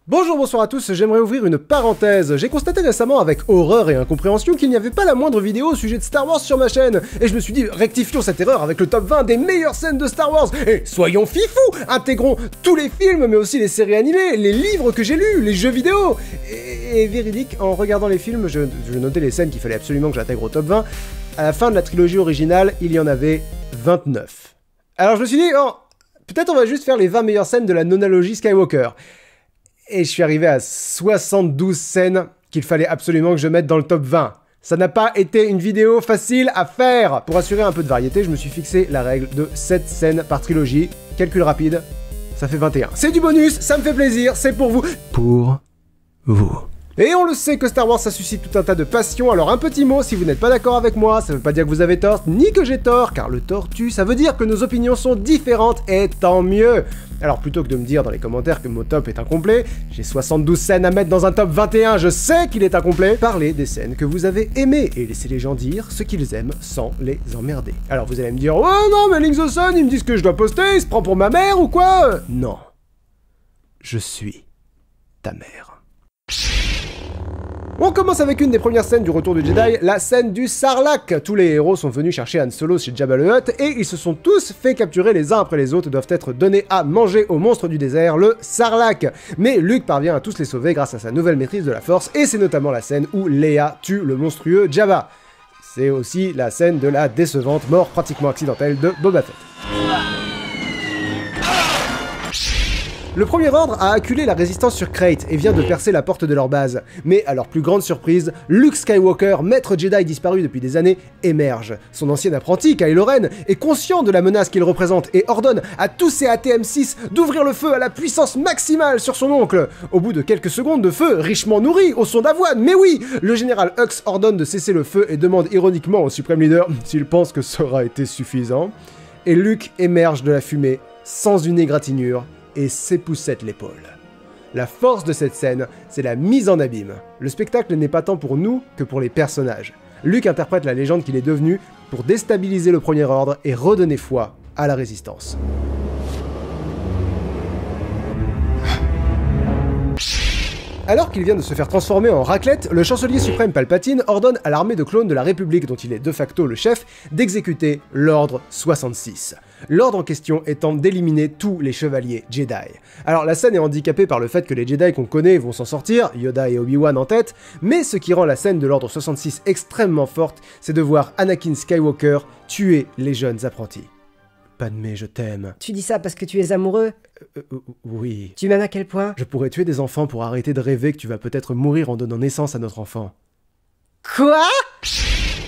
Bonjour, bonsoir à tous, j'aimerais ouvrir une parenthèse. J'ai constaté récemment avec horreur et incompréhension qu'il n'y avait pas la moindre vidéo au sujet de Star Wars sur ma chaîne. Et je me suis dit, rectifions cette erreur avec le top 20 des meilleures scènes de Star Wars. Et soyons fifous, intégrons tous les films, mais aussi les séries animées, les livres que j'ai lus, les jeux vidéo. Et véridique, en regardant les films, je notais les scènes qu'il fallait absolument que j'intègre au top 20. À la fin de la trilogie originale, il y en avait 29. Alors je me suis dit, oh, peut-être on va juste faire les 20 meilleures scènes de la nonalogie Skywalker. Et je suis arrivé à 72 scènes qu'il fallait absolument que je mette dans le top 20. Ça n'a pas été une vidéo facile à faire. Pour assurer un peu de variété, je me suis fixé la règle de 7 scènes par trilogie. Calcul rapide, ça fait 21. C'est du bonus, ça me fait plaisir, c'est pour vous. Pour vous. Et on le sait que Star Wars ça suscite tout un tas de passions, alors un petit mot, si vous n'êtes pas d'accord avec moi, ça veut pas dire que vous avez tort, ni que j'ai tort, car le tort tue, ça veut dire que nos opinions sont différentes, et tant mieux. Alors plutôt que de me dire dans les commentaires que mon top est incomplet, j'ai 72 scènes à mettre dans un top 21, je sais qu'il est incomplet, parlez des scènes que vous avez aimées, et laissez les gens dire ce qu'ils aiment sans les emmerder. Alors vous allez me dire, oh non mais Link the Sun, il me dit ce que je dois poster, il se prend pour ma mère ou quoi? Non. Je suis ta mère. On commence avec une des premières scènes du Retour du Jedi, la scène du Sarlacc. Tous les héros sont venus chercher Han Solo chez Jabba le Hutt et ils se sont tous fait capturer les uns après les autres, doivent être donnés à manger au monstre du désert, le Sarlacc. Mais Luke parvient à tous les sauver grâce à sa nouvelle maîtrise de la Force et c'est notamment la scène où Leia tue le monstrueux Jabba. C'est aussi la scène de la décevante mort pratiquement accidentelle de Boba Fett. Le Premier Ordre a acculé la résistance sur Crait et vient de percer la porte de leur base. Mais à leur plus grande surprise, Luke Skywalker, maître Jedi disparu depuis des années, émerge. Son ancien apprenti, Kylo Ren, est conscient de la menace qu'il représente et ordonne à tous ses ATM-6 d'ouvrir le feu à la puissance maximale sur son oncle. Au bout de quelques secondes de feu, richement nourri, au son d'avoine, mais oui, le général Hux ordonne de cesser le feu et demande ironiquement au suprême leader s'il pense que ça aura été suffisant. Et Luke émerge de la fumée, sans une égratignure, et s'époussette l'épaule. La force de cette scène, c'est la mise en abîme. Le spectacle n'est pas tant pour nous que pour les personnages. Luke interprète la légende qu'il est devenu pour déstabiliser le Premier Ordre et redonner foi à la résistance. Alors qu'il vient de se faire transformer en raclette, le chancelier suprême Palpatine ordonne à l'armée de clones de la République, dont il est de facto le chef, d'exécuter l'Ordre 66. L'ordre en question étant d'éliminer tous les chevaliers Jedi. Alors la scène est handicapée par le fait que les Jedi qu'on connaît vont s'en sortir, Yoda et Obi-Wan en tête, mais ce qui rend la scène de l'Ordre 66 extrêmement forte, c'est de voir Anakin Skywalker tuer les jeunes apprentis. Padmé, je t'aime. Tu dis ça parce que tu es amoureux? Oui. Tu m'aimes à quel point? Je pourrais tuer des enfants pour arrêter de rêver que tu vas peut-être mourir en donnant naissance à notre enfant. Quoi?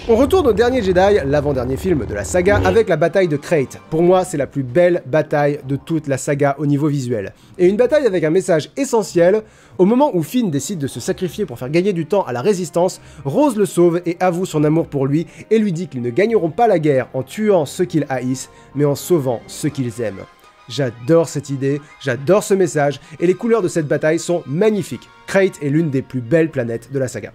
On retourne au dernier Jedi, l'avant-dernier film de la saga, avec la bataille de Crait. Pour moi, c'est la plus belle bataille de toute la saga au niveau visuel. Et une bataille avec un message essentiel. Au moment où Finn décide de se sacrifier pour faire gagner du temps à la résistance, Rose le sauve et avoue son amour pour lui et lui dit qu'ils ne gagneront pas la guerre en tuant ceux qu'ils haïssent, mais en sauvant ceux qu'ils aiment. J'adore cette idée, j'adore ce message, et les couleurs de cette bataille sont magnifiques. Crait est l'une des plus belles planètes de la saga.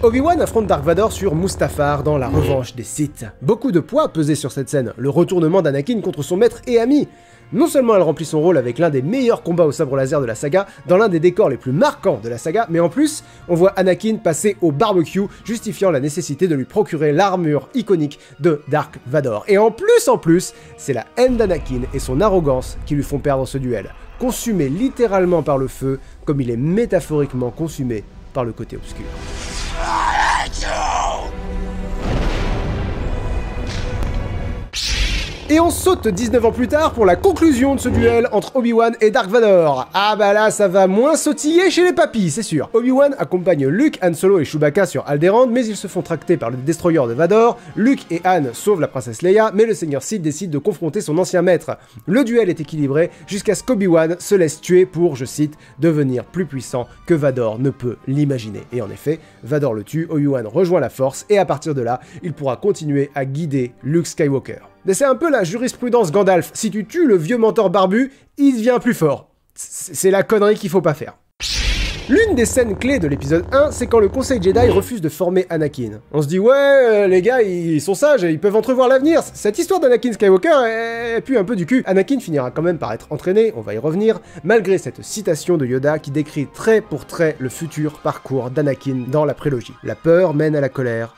Obi-Wan affronte Dark Vador sur Mustafar dans La Revanche des Sith. Beaucoup de poids pesait sur cette scène, le retournement d'Anakin contre son maître et ami. Non seulement elle remplit son rôle avec l'un des meilleurs combats au sabre laser de la saga, dans l'un des décors les plus marquants de la saga, mais en plus, on voit Anakin passer au barbecue, justifiant la nécessité de lui procurer l'armure iconique de Dark Vador. Et en plus, c'est la haine d'Anakin et son arrogance qui lui font perdre ce duel. Consumé littéralement par le feu, comme il est métaphoriquement consumé par le côté obscur. Et on saute 19 ans plus tard pour la conclusion de ce duel entre Obi-Wan et Dark Vador. Ah bah là, ça va moins sautiller chez les papis, c'est sûr. Obi-Wan accompagne Luke, Han Solo et Chewbacca sur Alderaan, mais ils se font tracter par le destroyer de Vador. Luke et Han sauvent la princesse Leia, mais le seigneur Sith décide de confronter son ancien maître. Le duel est équilibré jusqu'à ce qu'Obi-Wan se laisse tuer pour, je cite, devenir plus puissant que Vador ne peut l'imaginer. Et en effet, Vador le tue, Obi-Wan rejoint la Force, et à partir de là, il pourra continuer à guider Luke Skywalker. Mais c'est un peu la jurisprudence Gandalf, si tu tues le vieux mentor barbu, il devient plus fort. C'est la connerie qu'il faut pas faire. L'une des scènes clés de l'épisode 1, c'est quand le Conseil Jedi refuse de former Anakin. On se dit, ouais, les gars, ils sont sages, ils peuvent entrevoir l'avenir. Cette histoire d'Anakin Skywalker, elle pue un peu du cul. Anakin finira quand même par être entraîné, on va y revenir, malgré cette citation de Yoda qui décrit trait pour trait le futur parcours d'Anakin dans la prélogie. La peur mène à la colère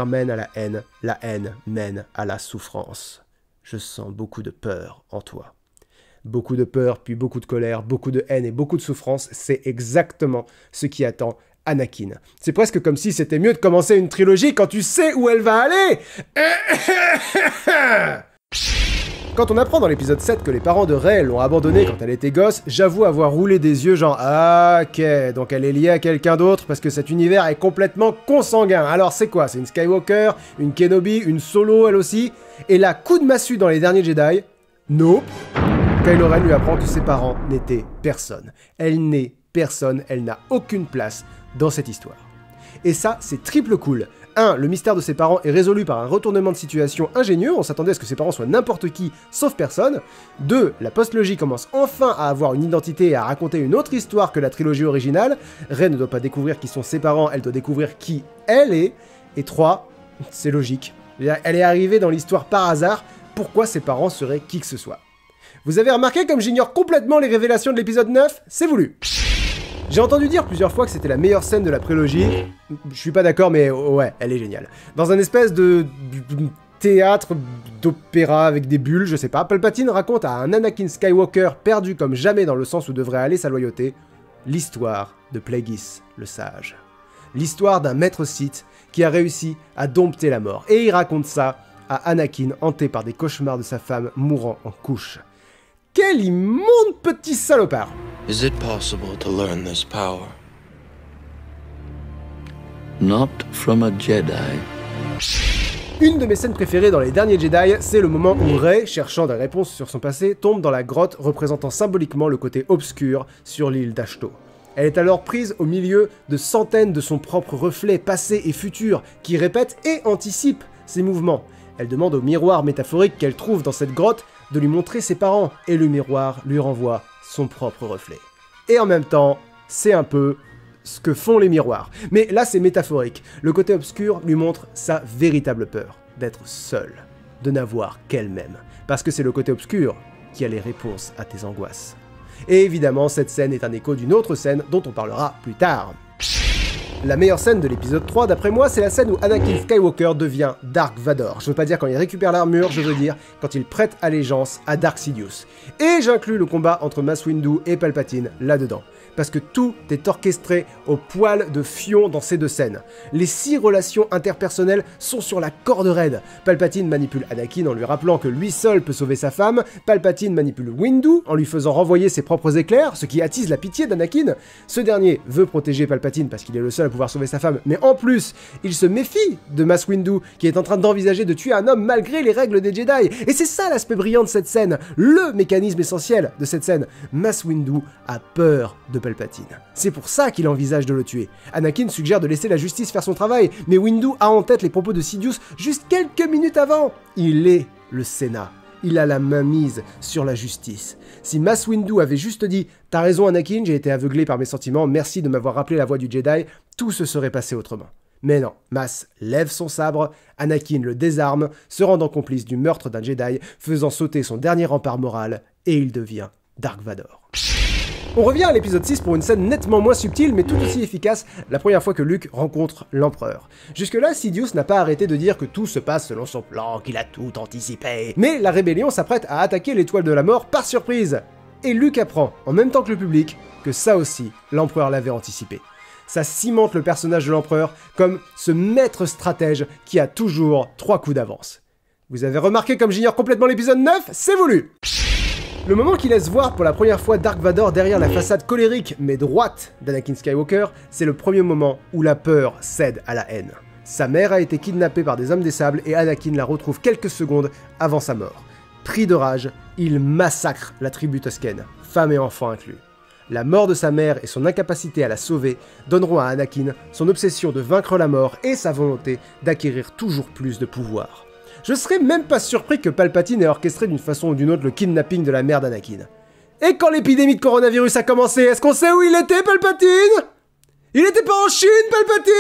mène à la haine mène à la souffrance. Je sens beaucoup de peur en toi. Beaucoup de peur, puis beaucoup de colère, beaucoup de haine et beaucoup de souffrance, c'est exactement ce qui attend Anakin. C'est presque comme si c'était mieux de commencer une trilogie quand tu sais où elle va aller. Quand on apprend dans l'épisode 7 que les parents de Rey l'ont abandonnée quand elle était gosse, j'avoue avoir roulé des yeux genre « Ah, ok, donc elle est liée à quelqu'un d'autre parce que cet univers est complètement consanguin. Alors c'est quoi? C'est une Skywalker, une Kenobi, une Solo elle aussi? Et là, coup de massue dans les derniers Jedi? Nope. Kylo Ren lui apprend que ses parents n'étaient personne. Elle n'est personne, elle n'a aucune place dans cette histoire. Et ça, c'est triple cool. 1. Le mystère de ses parents est résolu par un retournement de situation ingénieux, on s'attendait à ce que ses parents soient n'importe qui, sauf personne. 2. La post-logie commence enfin à avoir une identité et à raconter une autre histoire que la trilogie originale. Rey ne doit pas découvrir qui sont ses parents, elle doit découvrir qui elle est. Et 3. C'est logique. Elle est arrivée dans l'histoire par hasard, pourquoi ses parents seraient qui que ce soit? Vous avez remarqué comme j'ignore complètement les révélations de l'épisode 9? C'est voulu. J'ai entendu dire plusieurs fois que c'était la meilleure scène de la prélogie. Je suis pas d'accord, mais ouais, elle est géniale. Dans un espèce de théâtre d'opéra avec des bulles, je sais pas, Palpatine raconte à un Anakin Skywalker perdu comme jamais dans le sens où devrait aller sa loyauté, l'histoire de Plagueis le Sage. L'histoire d'un maître Sith qui a réussi à dompter la mort. Et il raconte ça à Anakin hanté par des cauchemars de sa femme mourant en couche. Quel immonde petit salopard! Is it possible to learn this power? Not from a Jedi. Une de mes scènes préférées dans les derniers Jedi, c'est le moment où Rey, cherchant des réponses sur son passé, tombe dans la grotte représentant symboliquement le côté obscur sur l'île d'Ashto. Elle est alors prise au milieu de centaines de son propre reflet passé et futur qui répètent et anticipent ses mouvements. Elle demande au miroir métaphorique qu'elle trouve dans cette grotte de lui montrer ses parents, et le miroir lui renvoie son propre reflet. Et en même temps, c'est un peu ce que font les miroirs. Mais là, c'est métaphorique. Le côté obscur lui montre sa véritable peur, d'être seule, de n'avoir qu'elle-même. Parce que c'est le côté obscur qui a les réponses à tes angoisses. Et évidemment, cette scène est un écho d'une autre scène dont on parlera plus tard. La meilleure scène de l'épisode 3, d'après moi, c'est la scène où Anakin Skywalker devient Dark Vador. Je veux pas dire quand il récupère l'armure, je veux dire quand il prête allégeance à Dark Sidious. Et j'inclus le combat entre Mace Windu et Palpatine là-dedans. Parce que tout est orchestré au poil de fion dans ces deux scènes. Les 6 relations interpersonnelles sont sur la corde raide. Palpatine manipule Anakin en lui rappelant que lui seul peut sauver sa femme. Palpatine manipule Windu en lui faisant renvoyer ses propres éclairs, ce qui attise la pitié d'Anakin. Ce dernier veut protéger Palpatine parce qu'il est le seul à pouvoir sauver sa femme, mais en plus, il se méfie de Mace Windu, qui est en train d'envisager de tuer un homme malgré les règles des Jedi. Et c'est ça l'aspect brillant de cette scène, le mécanisme essentiel de cette scène. Mace Windu a peur de Palpatine. C'est pour ça qu'il envisage de le tuer. Anakin suggère de laisser la justice faire son travail, mais Windu a en tête les propos de Sidious juste quelques minutes avant. Il est le Sénat. Il a la main mise sur la justice. Si Mace Windu avait juste dit « T'as raison Anakin, j'ai été aveuglé par mes sentiments, merci de m'avoir rappelé la voix du Jedi », tout se serait passé autrement. Mais non, Mace lève son sabre, Anakin le désarme, se rendant complice du meurtre d'un Jedi, faisant sauter son dernier rempart moral, et il devient Dark Vador. On revient à l'épisode 6 pour une scène nettement moins subtile mais tout aussi efficace, la première fois que Luke rencontre l'Empereur. Jusque-là, Sidious n'a pas arrêté de dire que tout se passe selon son plan, qu'il a tout anticipé. Mais la rébellion s'apprête à attaquer l'étoile de la mort par surprise. Et Luke apprend, en même temps que le public, que ça aussi, l'Empereur l'avait anticipé. Ça cimente le personnage de l'Empereur comme ce maître stratège qui a toujours 3 coups d'avance. Vous avez remarqué comme j'ignore complètement l'épisode 9? C'est voulu! Le moment qui laisse voir pour la première fois Dark Vador derrière la façade colérique mais droite d'Anakin Skywalker, c'est le premier moment où la peur cède à la haine. Sa mère a été kidnappée par des hommes des sables et Anakin la retrouve quelques secondes avant sa mort. Pris de rage, il massacre la tribu Tusken, femmes et enfants inclus. La mort de sa mère et son incapacité à la sauver donneront à Anakin son obsession de vaincre la mort et sa volonté d'acquérir toujours plus de pouvoir. Je serais même pas surpris que Palpatine ait orchestré d'une façon ou d'une autre le kidnapping de la mère d'Anakin. Et quand l'épidémie de coronavirus a commencé, est-ce qu'on sait où il était, Palpatine ? Il était pas en Chine, Palpatine?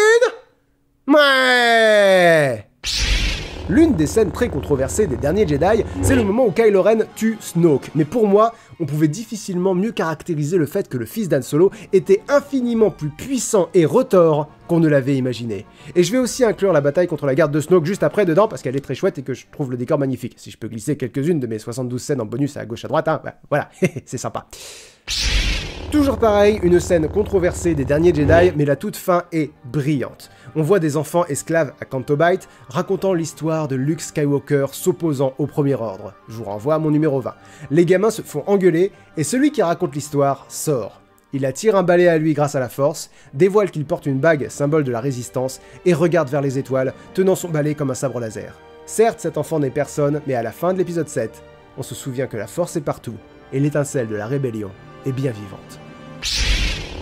Ouais. L'une des scènes très controversées des derniers Jedi, c'est le moment où Kylo Ren tue Snoke. Mais pour moi, on pouvait difficilement mieux caractériser le fait que le fils d'Han Solo était infiniment plus puissant et retors qu'on ne l'avait imaginé. Et je vais aussi inclure la bataille contre la garde de Snoke juste après dedans, parce qu'elle est très chouette et que je trouve le décor magnifique. Si je peux glisser quelques-unes de mes 72 scènes en bonus à gauche à droite, hein, bah, voilà, c'est sympa. Toujours pareil, une scène controversée des derniers Jedi, mais la toute fin est brillante. On voit des enfants esclaves à Canto Bight racontant l'histoire de Luke Skywalker s'opposant au Premier Ordre. Je vous renvoie à mon numéro 20. Les gamins se font engueuler et celui qui raconte l'histoire sort. Il attire un balai à lui grâce à la force, dévoile qu'il porte une bague symbole de la résistance et regarde vers les étoiles, tenant son balai comme un sabre laser. Certes, cet enfant n'est personne, mais à la fin de l'épisode 7, on se souvient que la force est partout et l'étincelle de la rébellion est bien vivante.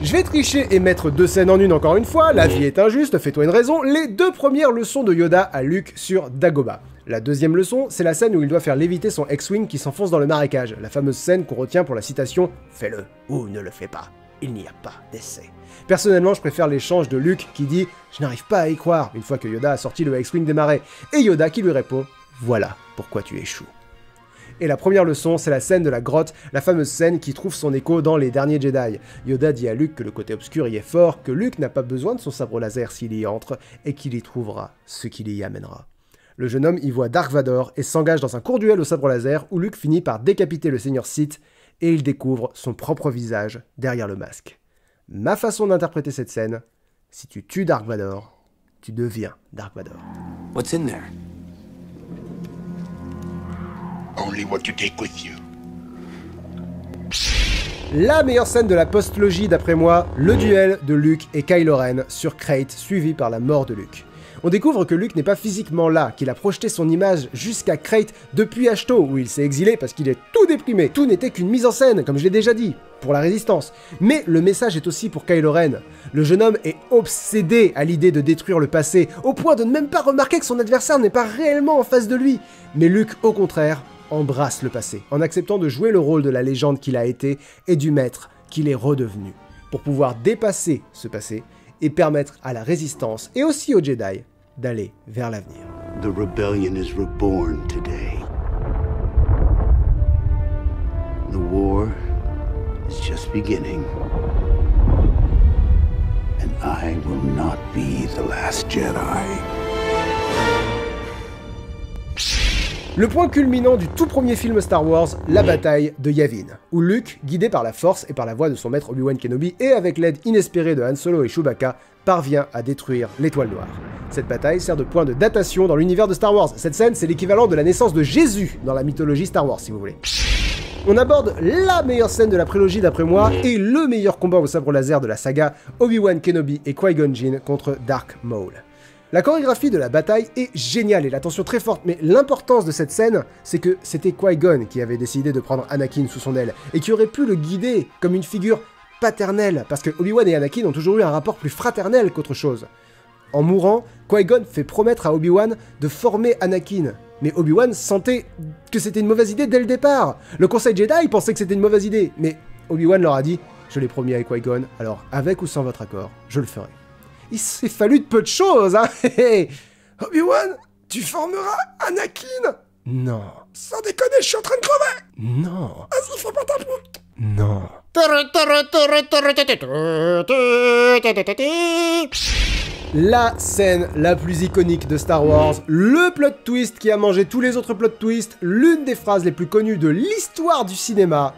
Je vais tricher et mettre deux scènes en une encore une fois, la vie est injuste, fais-toi une raison, les deux premières leçons de Yoda à Luke sur Dagobah. La deuxième leçon, c'est la scène où il doit faire léviter son X-Wing qui s'enfonce dans le marécage, la fameuse scène qu'on retient pour la citation « Fais-le ou ne le fais pas, il n'y a pas d'essai ». Personnellement, je préfère l'échange de Luke qui dit « Je n'arrive pas à y croire » une fois que Yoda a sorti le X-Wing des marais, et Yoda qui lui répond « Voilà pourquoi tu échoues ». Et la première leçon, c'est la scène de la grotte, la fameuse scène qui trouve son écho dans Les Derniers Jedi. Yoda dit à Luke que le côté obscur y est fort, que Luke n'a pas besoin de son sabre laser s'il y entre, et qu'il y trouvera ce qui l'y amènera. Le jeune homme y voit Dark Vador et s'engage dans un court duel au sabre laser où Luke finit par décapiter le Seigneur Sith, et il découvre son propre visage derrière le masque. Ma façon d'interpréter cette scène, si tu tues Dark Vador, tu deviens Dark Vador. What's in there? Only what you take with you. La meilleure scène de la post-logie d'après moi, le duel de Luke et Kylo Ren sur Crait, suivi par la mort de Luke. On découvre que Luke n'est pas physiquement là, qu'il a projeté son image jusqu'à Crait depuis Ahch-To, où il s'est exilé parce qu'il est tout déprimé. Tout n'était qu'une mise en scène, comme je l'ai déjà dit, pour la résistance. Mais le message est aussi pour Kylo Ren. Le jeune homme est obsédé à l'idée de détruire le passé, au point de ne même pas remarquer que son adversaire n'est pas réellement en face de lui. Mais Luke, au contraire, embrasse le passé, en acceptant de jouer le rôle de la légende qu'il a été et du maître qu'il est redevenu, pour pouvoir dépasser ce passé et permettre à la résistance et aussi aux Jedi d'aller vers l'avenir. The rebellion is reborn today. The war is just beginning. And I will not be the last Jedi. Le point culminant du tout premier film Star Wars, la bataille de Yavin, où Luke, guidé par la Force et par la voix de son maître Obi-Wan Kenobi et avec l'aide inespérée de Han Solo et Chewbacca, parvient à détruire l'Étoile Noire. Cette bataille sert de point de datation dans l'univers de Star Wars. Cette scène, c'est l'équivalent de la naissance de Jésus dans la mythologie Star Wars, si vous voulez. On aborde la meilleure scène de la prélogie d'après moi et le meilleur combat au sabre laser de la saga, Obi-Wan Kenobi et Qui-Gon Jinn contre Dark Maul. La chorégraphie de la bataille est géniale et la tension très forte, mais l'importance de cette scène, c'est que c'était Qui-Gon qui avait décidé de prendre Anakin sous son aile, et qui aurait pu le guider comme une figure paternelle, parce que Obi-Wan et Anakin ont toujours eu un rapport plus fraternel qu'autre chose. En mourant, Qui-Gon fait promettre à Obi-Wan de former Anakin, mais Obi-Wan sentait que c'était une mauvaise idée dès le départ. Le Conseil Jedi pensait que c'était une mauvaise idée, mais Obi-Wan leur a dit « Je l'ai promis avec Qui-Gon, alors avec ou sans votre accord, je le ferai. » Il s'est fallu de peu de choses, hein. Obi-Wan, tu formeras Anakin? Non. Sans déconner, je suis en train de crever. Non. Vas-y, fais pas ta poule. Non. La scène la plus iconique de Star Wars, le plot twist qui a mangé tous les autres plot twists, l'une des phrases les plus connues de l'histoire du cinéma.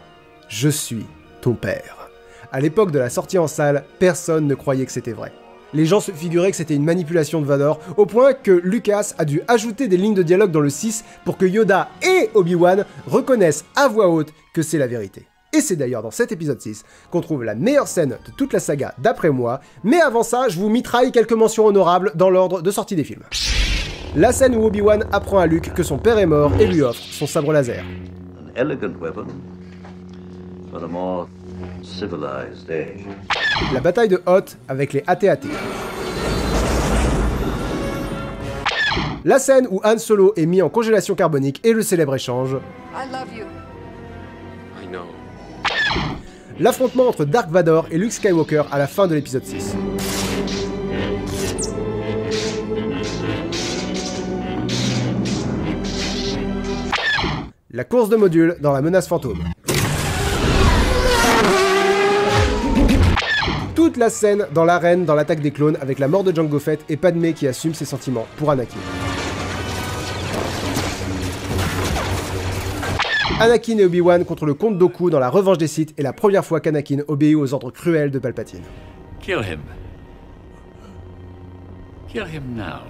Je suis ton père. À l'époque de la sortie en salle, personne ne croyait que c'était vrai. Les gens se figuraient que c'était une manipulation de Vador, au point que Lucas a dû ajouter des lignes de dialogue dans le 6 pour que Yoda et Obi-Wan reconnaissent à voix haute que c'est la vérité. Et c'est d'ailleurs dans cet épisode 6 qu'on trouve la meilleure scène de toute la saga d'après moi, mais avant ça, je vous mitraille quelques mentions honorables dans l'ordre de sortie des films. La scène où Obi-Wan apprend à Luke que son père est mort et lui offre son sabre laser. An elegant weapon for a more civilized age. La bataille de Hoth avec les AT-AT. La scène où Han Solo est mis en congélation carbonique et le célèbre échange. I love you. I know. L'affrontement entre Dark Vador et Luke Skywalker à la fin de l'épisode 6. la course de module dans la menace fantôme. Toute la scène dans l'arène dans l'attaque des clones avec la mort de Jango Fett et Padmé qui assume ses sentiments pour Anakin. Anakin et Obi-Wan contre le comte Dooku dans la revanche des Sith et la première fois qu'Anakin obéit aux ordres cruels de Palpatine. Kill him. Kill him now.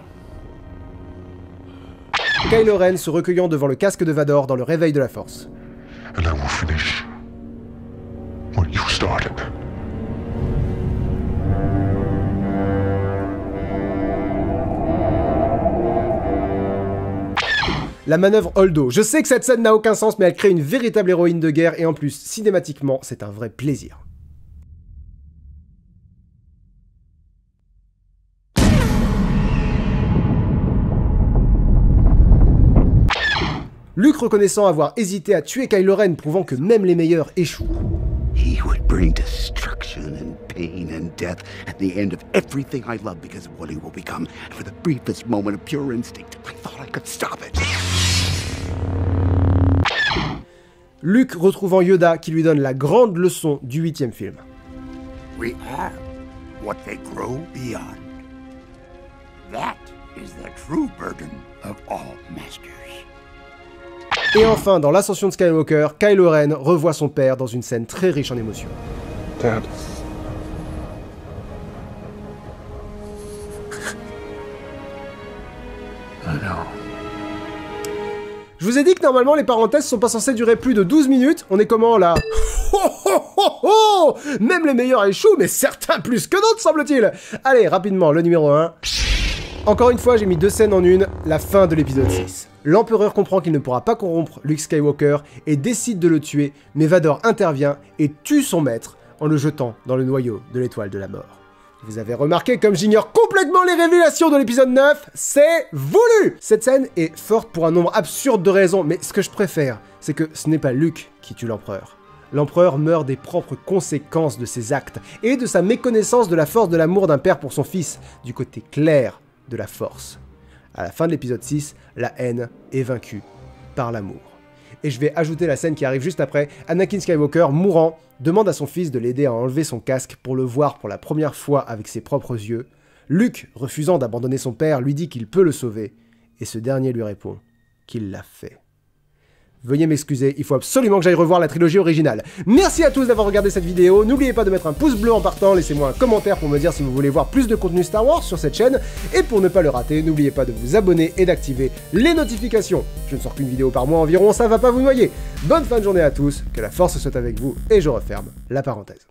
Kylo Ren se recueillant devant le casque de Vador dans le réveil de la Force. And I will finish what you started. La manœuvre Holdo. Je sais que cette scène n'a aucun sens, mais elle crée une véritable héroïne de guerre et en plus, cinématiquement, c'est un vrai plaisir. Luke reconnaissant avoir hésité à tuer Kylo Ren, prouvant que même les meilleurs échouent. He would bring destruction and pain and death at the end of everything I love because of what he will become. And for the briefest moment of pure instinct, I thought I could stop it. Luke retrouvant Yoda qui lui donne la grande leçon du 8e film. We are what they grow beyond. That is the true burden of all masters. Et enfin, dans l'ascension de Skywalker, Kylo Ren revoit son père dans une scène très riche en émotions. Dad. I know. Je vous ai dit que normalement les parenthèses sont pas censées durer plus de 12 minutes, on est comment là? Oh, oh, oh, oh, même les meilleurs échouent, mais certains plus que d'autres semble-t-il. Allez, rapidement, le numéro 1. Encore une fois, j'ai mis 2 scènes en une, la fin de l'épisode 6. L'Empereur comprend qu'il ne pourra pas corrompre Luke Skywalker et décide de le tuer, mais Vador intervient et tue son maître en le jetant dans le noyau de l'étoile de la mort. Vous avez remarqué comme j'ignore complètement les révélations de l'épisode 9, c'est voulu! Cette scène est forte pour un nombre absurde de raisons, mais ce que je préfère, c'est que ce n'est pas Luke qui tue l'Empereur. L'Empereur meurt des propres conséquences de ses actes et de sa méconnaissance de la force de l'amour d'un père pour son fils, du côté clair de la force. À la fin de l'épisode 6, la haine est vaincue par l'amour. Et je vais ajouter la scène qui arrive juste après. Anakin Skywalker, mourant, demande à son fils de l'aider à enlever son casque pour le voir pour la première fois avec ses propres yeux. Luke, refusant d'abandonner son père, lui dit qu'il peut le sauver. Et ce dernier lui répond qu'il l'a fait. Veuillez m'excuser, il faut absolument que j'aille revoir la trilogie originale. Merci à tous d'avoir regardé cette vidéo, n'oubliez pas de mettre un pouce bleu en partant, laissez-moi un commentaire pour me dire si vous voulez voir plus de contenu Star Wars sur cette chaîne, et pour ne pas le rater, n'oubliez pas de vous abonner et d'activer les notifications. Je ne sors qu'une vidéo par mois environ, ça va pas vous noyer. Bonne fin de journée à tous, que la force soit avec vous, et je referme la parenthèse.